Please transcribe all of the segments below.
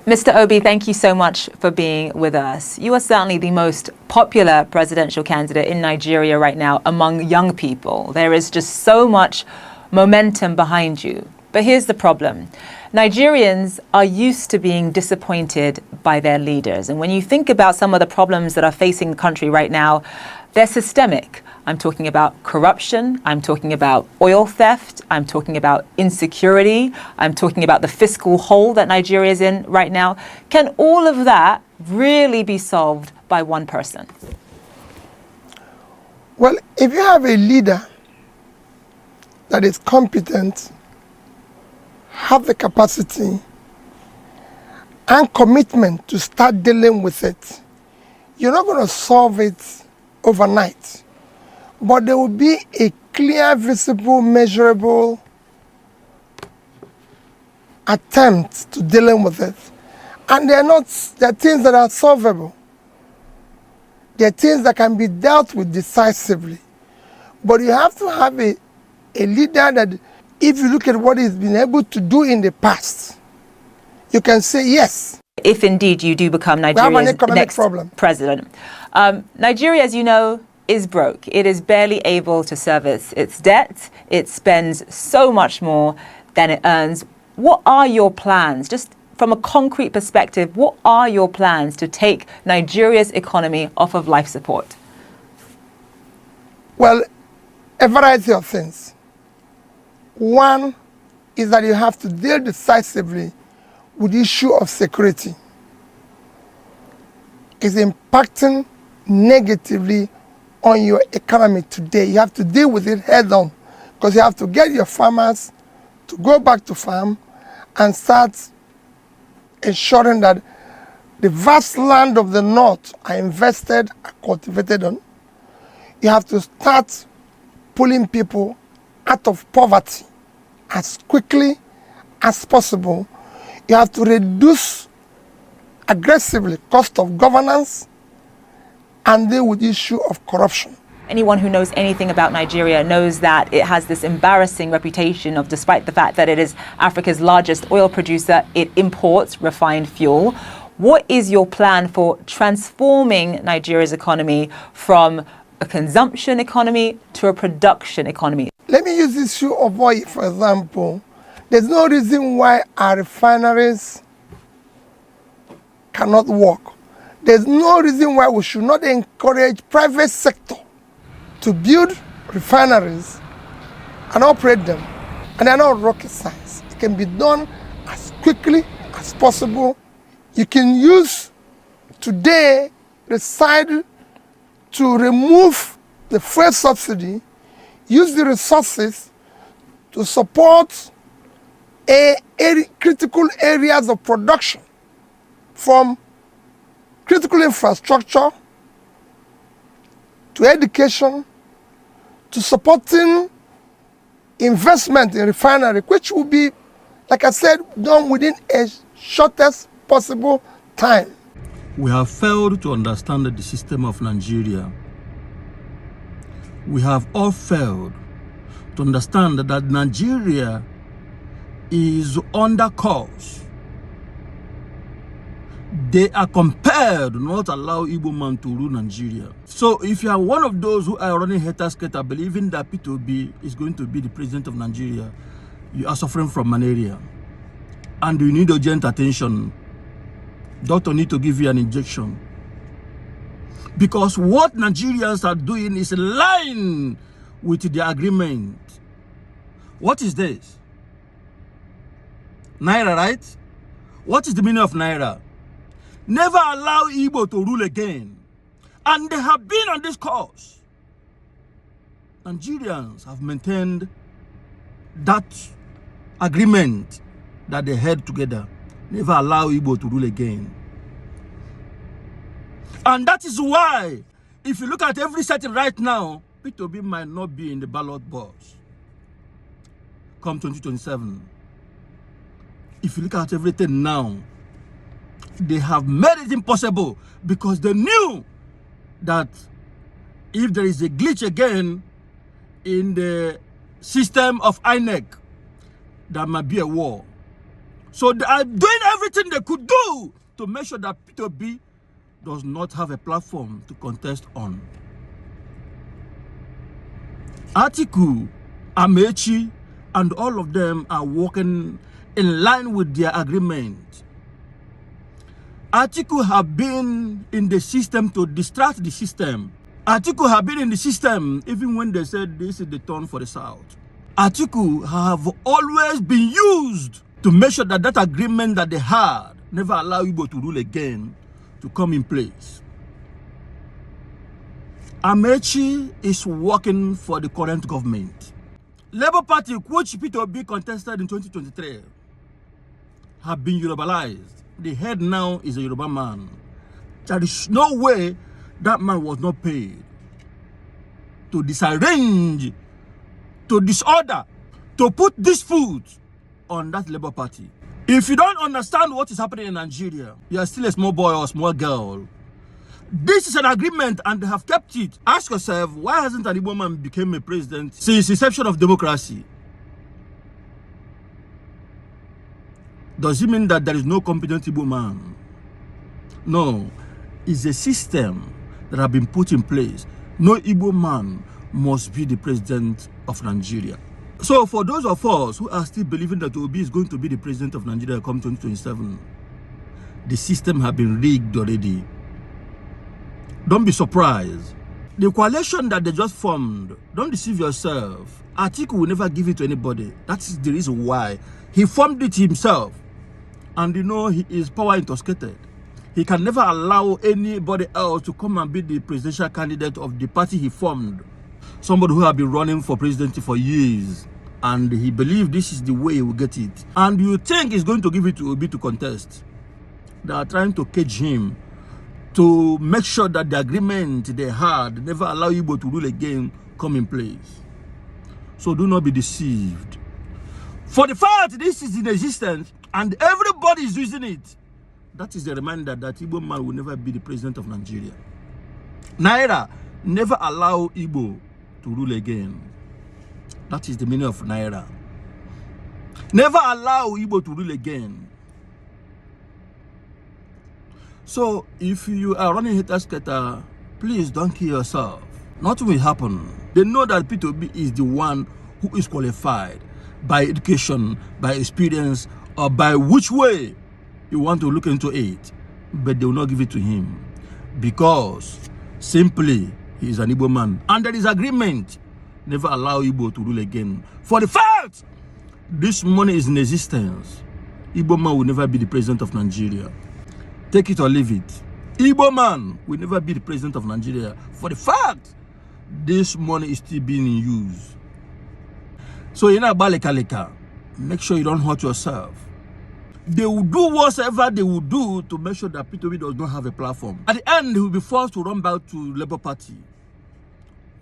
Mr. Obi, thank you so much for being with us. You are certainly the most popular presidential candidate in Nigeria right now among young people. There is just so much momentum behind you. But here's the problem. Nigerians are used to being disappointed by their leaders. And when you think about some of the problems that are facing the country right now, they're systemic. I'm talking about corruption. I'm talking about oil theft. I'm talking about insecurity. I'm talking about the fiscal hole that Nigeria is in right now. Can all of that really be solved by one person? Well, if you have a leader that is competent, have the capacity and commitment to start dealing with it, you're not going to solve it overnight. But there will be a clear, visible, measurable attempt to dealing with it. And they're things that are solvable. They're things that can be dealt with decisively. But you have to have a leader that, if you look at what he's been able to do in the past, you can say yes. If indeed you do become Nigeria's next president. Nigeria, as you know, is broke. It is barely able to service its debt. It spends so much more than it earns. What are your plans, just from a concrete perspective, what are your plans to take Nigeria's economy off of life support? Well, a variety of things. One is that you have to deal decisively with the issue of security. It's impacting negatively on your economy today. You have to deal with it head on, because you have to get your farmers to go back to farm and start ensuring that the vast land of the north are invested, are cultivated on. You have to start pulling people out of poverty as quickly as possible. You have to reduce aggressively cost of governance and deal with the issue of corruption. Anyone who knows anything about Nigeria knows that it has this embarrassing reputation of, despite the fact that it is Africa's largest oil producer, it imports refined fuel. What is your plan for transforming Nigeria's economy from a consumption economy to a production economy? Let me use the issue of oil, for example. There's no reason why our refineries cannot work. There's no reason why we should not encourage private sector to build refineries and operate them. And they're not rocket science. It can be done as quickly as possible. You can use today the side to remove the fuel subsidy, use the resources to support critical areas of production, from critical infrastructure to education to supporting investment in refinery, which will be, like I said, done within a shortest possible time. We have failed to understand the system of Nigeria. We have all failed to understand that Nigeria is under course. They are compelled not allow Igbo man to rule Nigeria. So if you are one of those who are running hater-skater, believing that P2B is going to be the president of Nigeria, you are suffering from malaria. And you need urgent attention. Doctor need to give you an injection. Because what Nigerians are doing is in line with the agreement. What is this? Naira, right? What is the meaning of Naira? Never allow Igbo to rule again. And they have been on this course. Nigerians have maintained that agreement that they had together. Never allow Igbo to rule again. And that is why, if you look at every setting right now, P2B might not be in the ballot box come 2027. If you look at everything now, they have made it impossible because they knew that if there is a glitch again in the system of INEC, there might be a war. So they are doing everything they could do to make sure that Peter Obi does not have a platform to contest on. Atiku, Amechi, and all of them are working in line with their agreement. Atiku have been in the system to distract the system. Atiku have been in the system even when they said this is the turn for the South. Atiku have always been used to make sure that that agreement that they had never allow Igbo to rule again to come in place. Amechi is working for the current government. Labour Party, which Peter Obi contested in 2023, have been Yorubalized. The head now is a Yoruba man. There is no way that man was not paid to disarrange, to disorder, to put dispute on that Labour Party. If you don't understand what is happening in Nigeria, you are still a small boy or a small girl. This is an agreement and they have kept it. Ask yourself, why hasn't an Igbo man become a president since the inception of democracy? Does it mean that there is no competent Igbo man? No. It's a system that have been put in place. No Igbo man must be the president of Nigeria. So for those of us who are still believing that Obi is going to be the president of Nigeria come 2027, the system have been rigged already. Don't be surprised. The coalition that they just formed, don't deceive yourself. Atiku will never give it to anybody. That is the reason why. He formed it himself. And you know he is power intoxicated. He can never allow anybody else to come and be the presidential candidate of the party he formed. Somebody who has been running for presidency for years. And he believes this is the way he will get it. And you think he's going to give it to Obi to contest. They are trying to cage him to make sure that the agreement they had never allow Igbo to rule again come in place. So do not be deceived. For the fact this is in existence and everybody is using it, that is the reminder that Igbo man will never be the president of Nigeria. Naira never allow Igbo to rule again. That is the meaning of Naira. Never allow Igbo to rule again. So if you are running Hetasketa, please don't kill yourself. Nothing will happen. They know that Peter Obi is the one who is qualified by education, by experience, or by which way you want to look into it. But they will not give it to him. Because simply he is an Igbo man. And there is agreement. Never allow Igbo to rule again. For the fact this money is in existence, Igbo man will never be the president of Nigeria. Take it or leave it. Igbo man will never be the president of Nigeria for the fact this money is still being in use. So you're not balikalika. Make sure you don't hurt yourself. They will do whatever they will do to make sure that Peter Obi does not have a platform. At the end, he will be forced to run back to Labour Party,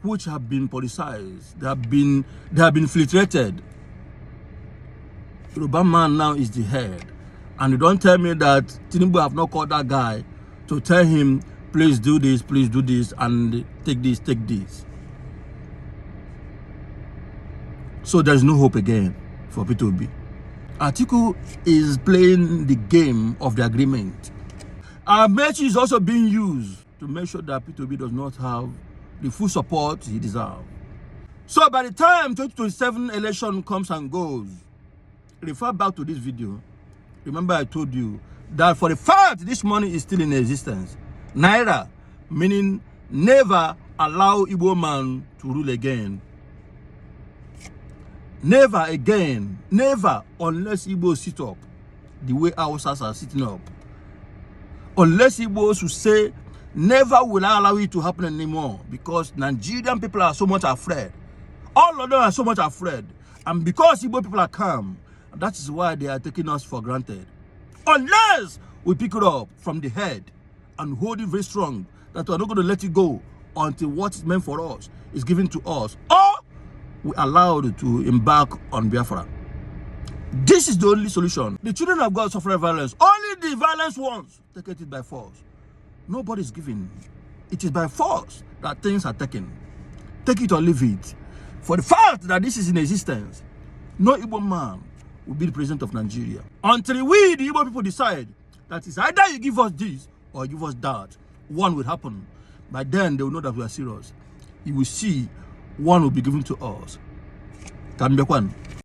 which have been politicized. They have been infiltrated. Yoruba man now is the head. And you don't tell me that Tinubu have not called that guy to tell him, please do this, and take this, take this. So there's no hope again for Peter Obi. Atiku is playing the game of the agreement. Amechi is also being used to make sure that Peter Obi does not have the full support he deserves. So by the time 2027 election comes and goes, refer back to this video. Remember I told you that for the fact this money is still in existence, Naira, meaning never allow Igbo man to rule again. Never again. Never, unless Igbo sit up the way Hausas are sitting up. Unless Igbo should say, never will I allow it to happen anymore, because Nigerian people are so much afraid. All of them are so much afraid. And because Igbo people are calm, that is why they are taking us for granted. Unless we pick it up from the head and hold it very strong, that we are not going to let it go until what is meant for us is given to us, or we allowed to embark on Biafra. This is the only solution. The children of God suffer violence. Only the violence ones take it by force. Nobody is giving. It is by force that things are taken. Take it or leave it. For the fact that this is in existence, no Igbo man will be the president of Nigeria. Until we, the Igbo people, decide that it's either you give us this or you give us that, one will happen. By then, they will know that we are serious. You will see one will be given to us. Kambekwan.